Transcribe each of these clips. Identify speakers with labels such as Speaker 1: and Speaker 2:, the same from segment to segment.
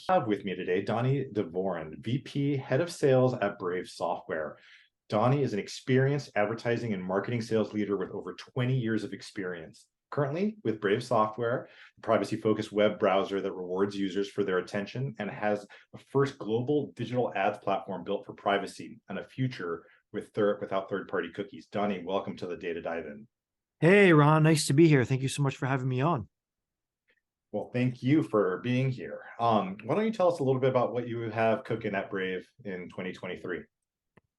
Speaker 1: have with me today Donny Dvorin, VP, Head of Sales at Brave Software. Donny is an experienced advertising and marketing sales leader with over 20 years of experience. Currently, with Brave Software, a privacy-focused web browser that rewards users for their attention and has the first global digital ads platform built for privacy and a future without third-party cookies. Donny, welcome to the Data Dive In.
Speaker 2: Hey, Ron, nice to be here. Thank you so much for having me on.
Speaker 1: Well, thank you for being here. Why don't you tell us a little bit about what you have cooking at Brave in 2023?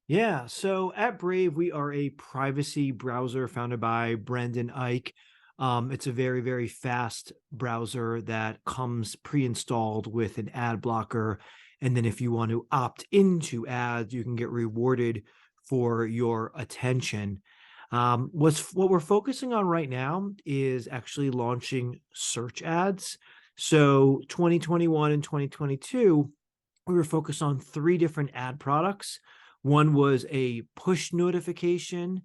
Speaker 2: Yeah, so at Brave, we are a privacy browser founded by Brendan Ike. It's a very, very fast browser that comes pre-installed with an ad blocker. And then if you want to opt into ads, you can get rewarded for your attention. What we're focusing on right now is actually launching search ads. So 2021 and 2022, we were focused on three different ad products. One was a push notification.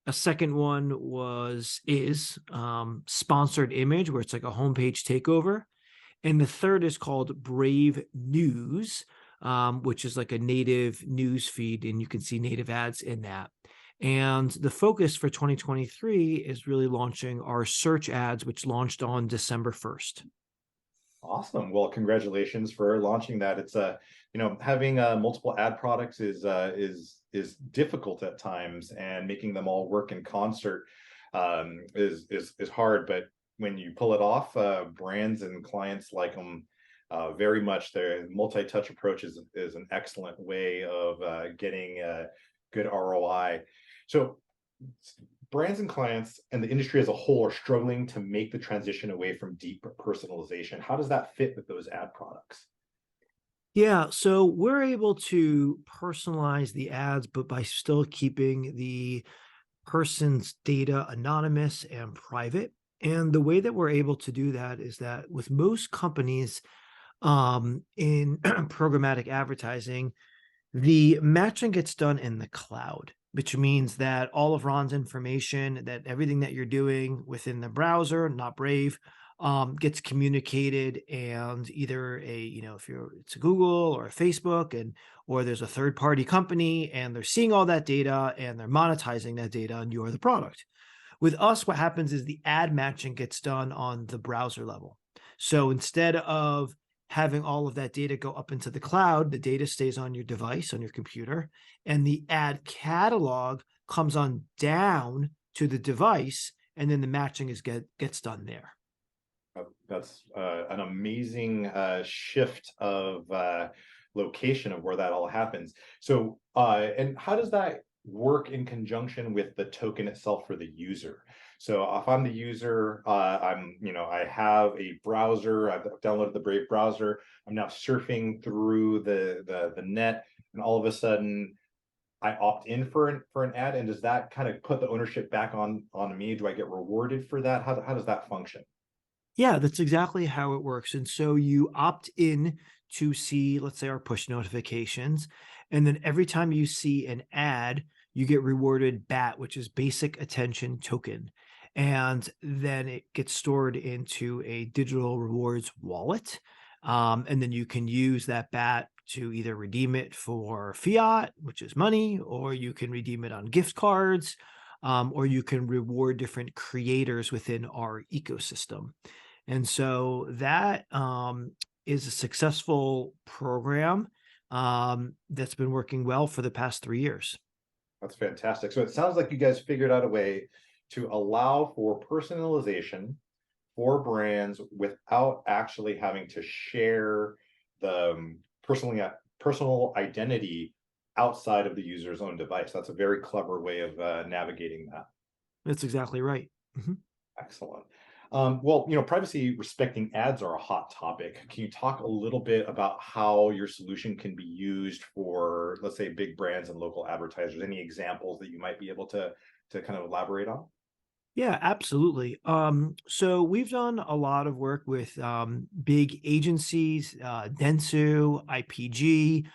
Speaker 2: A second one is sponsored image, where it's like a homepage takeover. And the third is called Brave News, which is like a native news feed, and you can see native ads in that. And the focus for 2023 is really launching our search ads, which launched on December 1st.
Speaker 1: Awesome. Well, congratulations for launching that. It's having multiple ad products is difficult at times, and making them all work in concert is hard. But when you pull it off, brands and clients like them very much. Their multi-touch approach is an excellent way of getting good ROI. So brands and clients and the industry as a whole are struggling to make the transition away from deep personalization. How does that fit with those ad products?
Speaker 2: Yeah, so we're able to personalize the ads, but by still keeping the person's data anonymous and private. And the way that we're able to do that is that with most companies in programmatic advertising, the matching gets done in the cloud, which means that all of Ron's information, that everything that you're doing within the browser, not Brave, gets communicated, and either if it's a Google or a Facebook, or there's a third party company, and they're seeing all that data and they're monetizing that data, and you're the product. With us, what happens is the ad matching gets done on the browser level. So instead of having all of that data go up into the cloud, the data stays on your device, on your computer, and the ad catalog comes on down to the device, and then the matching gets done there.
Speaker 1: That's an amazing shift of location of where that all happens. So, and how does that work in conjunction with the token itself for the user? So if I'm the user, I have a browser, I've downloaded the Brave browser, I'm now surfing through the net, and all of a sudden I opt in for an ad. And does that kind of put the ownership back on me? Do I get rewarded for that? How does that function?
Speaker 2: Yeah, that's exactly how it works. And so you opt in to see, let's say, our push notifications. And then every time you see an ad, you get rewarded BAT, which is basic attention token. And then it gets stored into a digital rewards wallet. And then you can use that BAT to either redeem it for fiat, which is money, or you can redeem it on gift cards, or you can reward different creators within our ecosystem. And so that is a successful program that's been working well for the past 3 years.
Speaker 1: That's fantastic. So it sounds like you guys figured out a way to allow for personalization for brands without actually having to share the personal identity outside of the user's own device. That's a very clever way of navigating that.
Speaker 2: That's exactly right.
Speaker 1: Excellent. Privacy respecting ads are a hot topic. Can you talk a little bit about how your solution can be used for, let's say, big brands and local advertisers? Any examples that you might be able to kind of elaborate on?
Speaker 2: Yeah, absolutely. So we've done a lot of work with big agencies, Dentsu, IPG.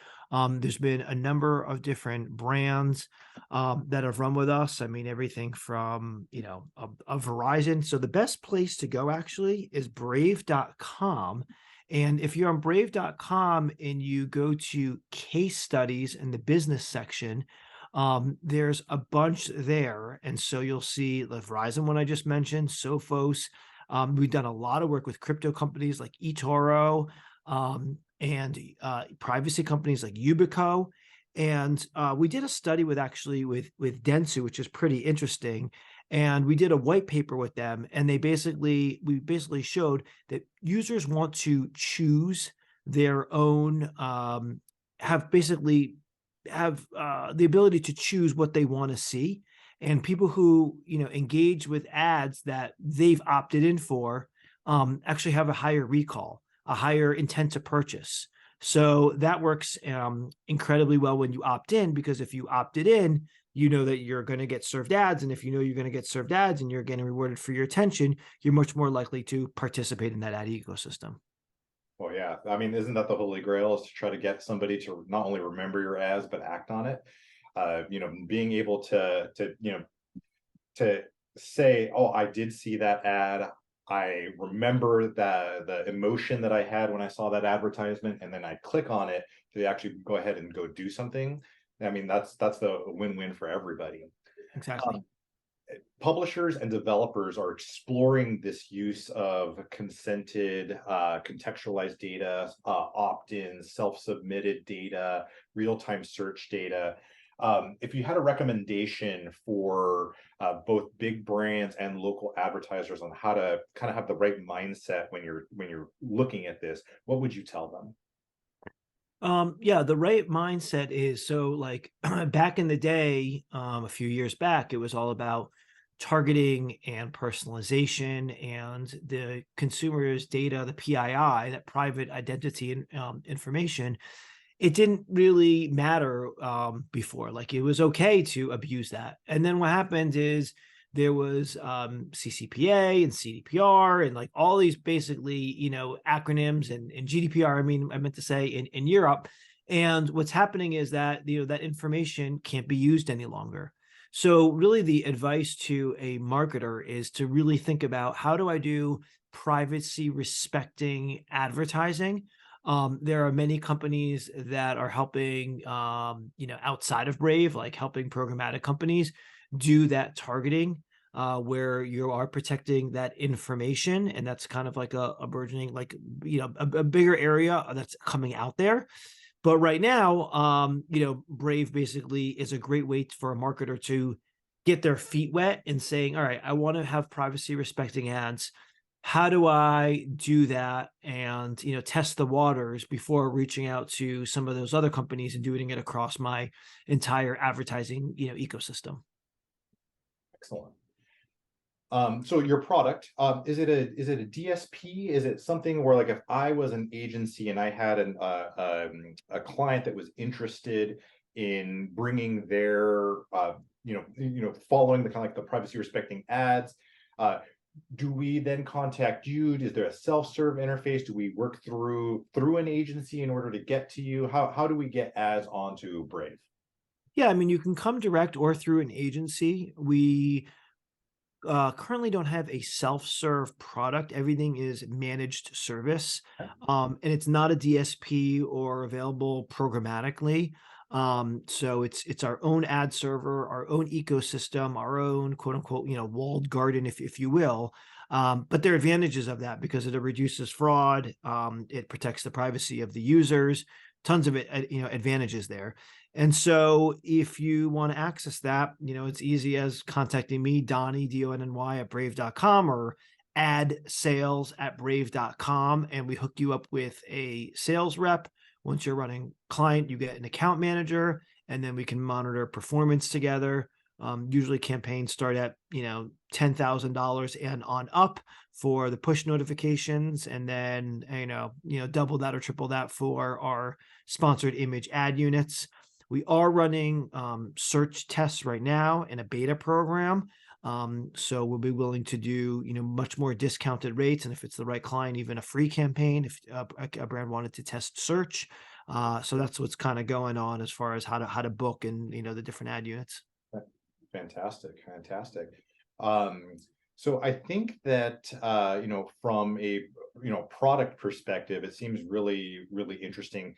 Speaker 2: There's been a number of different brands that have run with us. I mean, everything from, a Verizon. So the best place to go actually is brave.com. And if you're on brave.com and you go to case studies in the business section, there's a bunch there. And so you'll see the Verizon one I just mentioned, Sophos. We've done a lot of work with crypto companies like eToro, and privacy companies like Yubico. And we did a study with Dentsu, which is pretty interesting. And we did a white paper with them, and we basically showed that users want to choose their own, have the ability to choose what they want to see. And people who, engage with ads that they've opted in for, actually have a higher recall, a higher intent to purchase. So that works incredibly well when you opt in, because if you opted in, you know that you're going to get served ads. And if you know you're going to get served ads and you're getting rewarded for your attention, you're much more likely to participate in that ad ecosystem.
Speaker 1: Well, yeah. I mean, isn't that the holy grail, is to try to get somebody to not only remember your ads, but act on it? Being able to say, oh, I did see that ad. I remember the emotion that I had when I saw that advertisement, and then I click on it to actually go ahead and go do something. I mean, that's the win-win for everybody.
Speaker 2: Exactly.
Speaker 1: Publishers and developers are exploring this use of consented, contextualized data, opt-ins, self-submitted data, real-time search data. If you had a recommendation for both big brands and local advertisers on how to kind of have the right mindset when you're looking at this, what would you tell them?
Speaker 2: Yeah, the right mindset is, so like back in the day, a few years back, it was all about targeting and personalization and the consumer's data, the PII, that private identity and information. It didn't really matter before. Like, it was okay to abuse that. And then what happened is there was CCPA and CDPR and like all these basically, acronyms, and GDPR, I meant to say, in Europe. And what's happening is that, that information can't be used any longer. So really the advice to a marketer is to really think about, how do I do privacy respecting advertising? There are many companies that are helping, outside of Brave, like helping programmatic companies do that targeting, where you are protecting that information. And that's kind of like a burgeoning, like, a bigger area that's coming out there. But right now, Brave basically is a great way for a marketer to get their feet wet and saying, all right, I want to have privacy respecting ads. How do I do that? And, test the waters before reaching out to some of those other companies and doing it across my entire advertising, ecosystem.
Speaker 1: Excellent. So your product, is it a DSP? Is it something where, like, if I was an agency and I had a client that was interested in bringing their following the kind of like the privacy respecting ads, uh, do we then contact you? Is there a self-serve interface? Do we work through an agency in order to get to you? How do we get ads onto Brave?
Speaker 2: Yeah, I mean, you can come direct or through an agency. We currently don't have a self-serve product. Everything is managed service, and it's not a DSP or available programmatically. So it's our own ad server, our own ecosystem, our own quote unquote, walled garden, if you will. But there are advantages of that because it reduces fraud. It protects the privacy of the users. Tons of advantages there. And so if you want to access that, it's easy as contacting me, Donny, Donny, at brave.com, or add sales at brave.com. And we hook you up with a sales rep. Once you're running client, you get an account manager, and then we can monitor performance together. Usually campaigns start at, $10,000 and on up for the push notifications. And then, double that or triple that for our sponsored image ad units. We are running search tests right now in a beta program. So we'll be willing to do, much more discounted rates. And if it's the right client, even a free campaign, if a brand wanted to test search. So that's what's kind of going on as far as how to book and, the different ad units.
Speaker 1: Fantastic, fantastic. Um, So I think that from a product perspective, it seems really really interesting.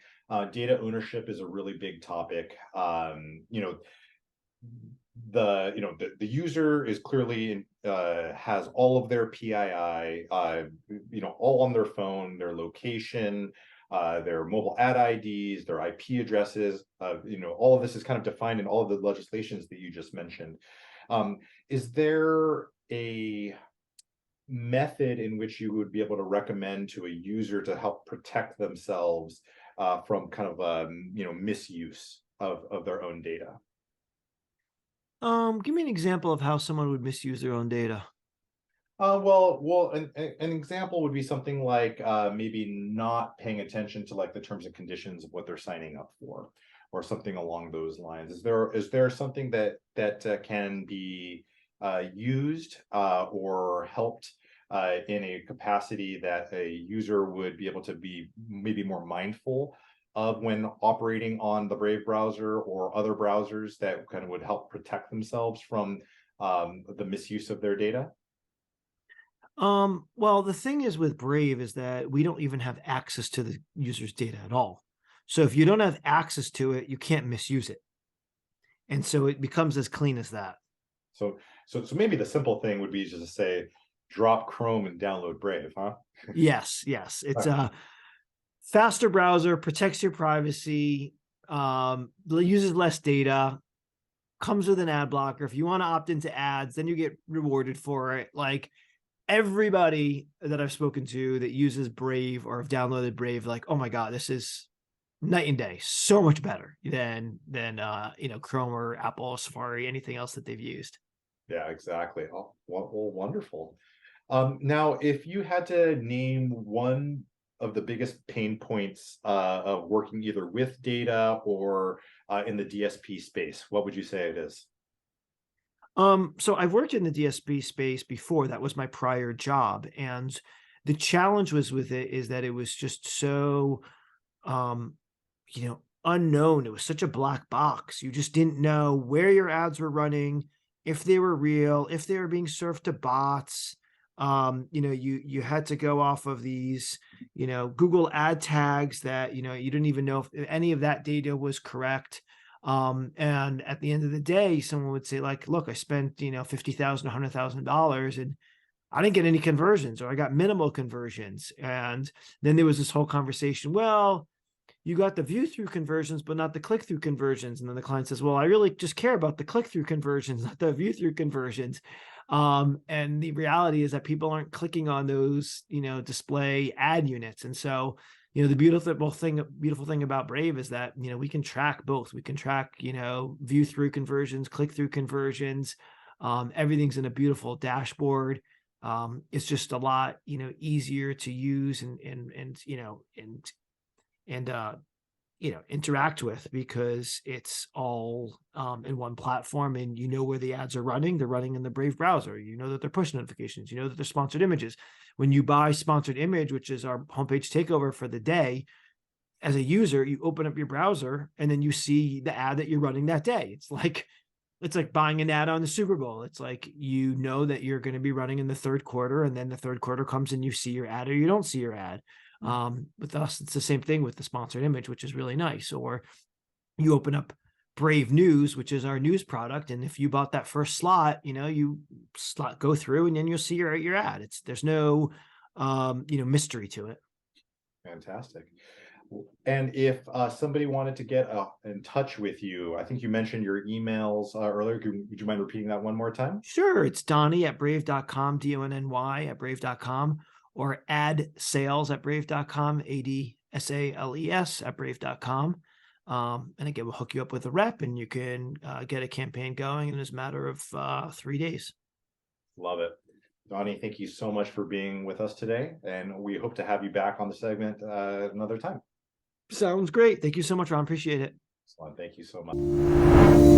Speaker 1: Data ownership is a really big topic. The user is clearly has all of their PII, all on their phone, their location, their mobile ad IDs, their IP addresses. All of this is kind of defined in all of the legislations that you just mentioned. Is there a method in which you would be able to recommend to a user to help protect themselves from kind of misuse of their own data?
Speaker 2: Give me an example of how someone would misuse their own data.
Speaker 1: An example would be something like maybe not paying attention to like the terms and conditions of what they're signing up for, or something along those lines. Is there something that can be used or helped in a capacity that a user would be able to be maybe more mindful of when operating on the Brave browser or other browsers that kind of would help protect themselves from the misuse of their data?
Speaker 2: Well, the thing is with Brave is that we don't even have access to the user's data at all. So if you don't have access to it, you can't misuse it. And so it becomes as clean as that.
Speaker 1: So maybe the simple thing would be just to say, drop Chrome and download Brave, huh?
Speaker 2: Yes, yes. It's a faster browser, protects your privacy, uses less data, comes with an ad blocker. If you want to opt into ads, then you get rewarded for it. Like everybody that I've spoken to that uses Brave or have downloaded Brave, like, oh my God, this is night and day, so much better than Chrome or Apple, Safari, anything else that they've used.
Speaker 1: Yeah, exactly. Oh, well, wonderful. Now, if you had to name one of the biggest pain points of working either with data or in the DSP space, what would you say it is?
Speaker 2: So I've worked in the DSP space before. That was my prior job. And the challenge was with it is that it was just so um, unknown. It was such a black box. You just didn't know where your ads were running, if they were real, if they were being served to bots. You had to go off of these, Google ad tags that, you didn't even know if any of that data was correct. And at the end of the day, someone would say, like, look, I spent, $50,000, $100,000 and I didn't get any conversions, or I got minimal conversions. And then there was this whole conversation. Well, you got the view through conversions, but not the click through conversions. And then the client says, well, I really just care about the click through conversions, not the view through conversions. And the reality is that people aren't clicking on those, display ad units. And so, the beautiful thing about Brave is that, we can track both. We can track, view through conversions, click through conversions. Everything's in a beautiful dashboard. It's just a lot, easier to use and interact with, because it's all in one platform, and where the ads are running. They're running in the Brave browser. That they're push notifications. That they're sponsored images. When you buy sponsored image, which is our homepage takeover for the day, as a user, you open up your browser and then you see the ad that you're running that day. It's like buying an ad on the Super Bowl. It's like, that you're going to be running in the third quarter, and then the third quarter comes and you see your ad or you don't see your ad. With us, it's the same thing with the sponsored image, which is really nice. Or you open up Brave News, which is our news product, and if you bought that first slot, you go through and then you'll see your ad. There's no mystery to it.
Speaker 1: Fantastic. And if somebody wanted to get in touch with you, I think you mentioned your emails earlier. Would you mind repeating that one more time?
Speaker 2: Sure. It's Donny at brave.com, DONNY at brave.com, or adsales@brave.com, ADSALES at brave.com. And again, we'll hook you up with a rep, and you can get a campaign going in a matter of 3 days.
Speaker 1: Love it. Donny, thank you so much for being with us today, and we hope to have you back on the segment another time.
Speaker 2: Sounds great. Thank you so much, Ron. Appreciate it.
Speaker 1: Excellent. Thank you so much.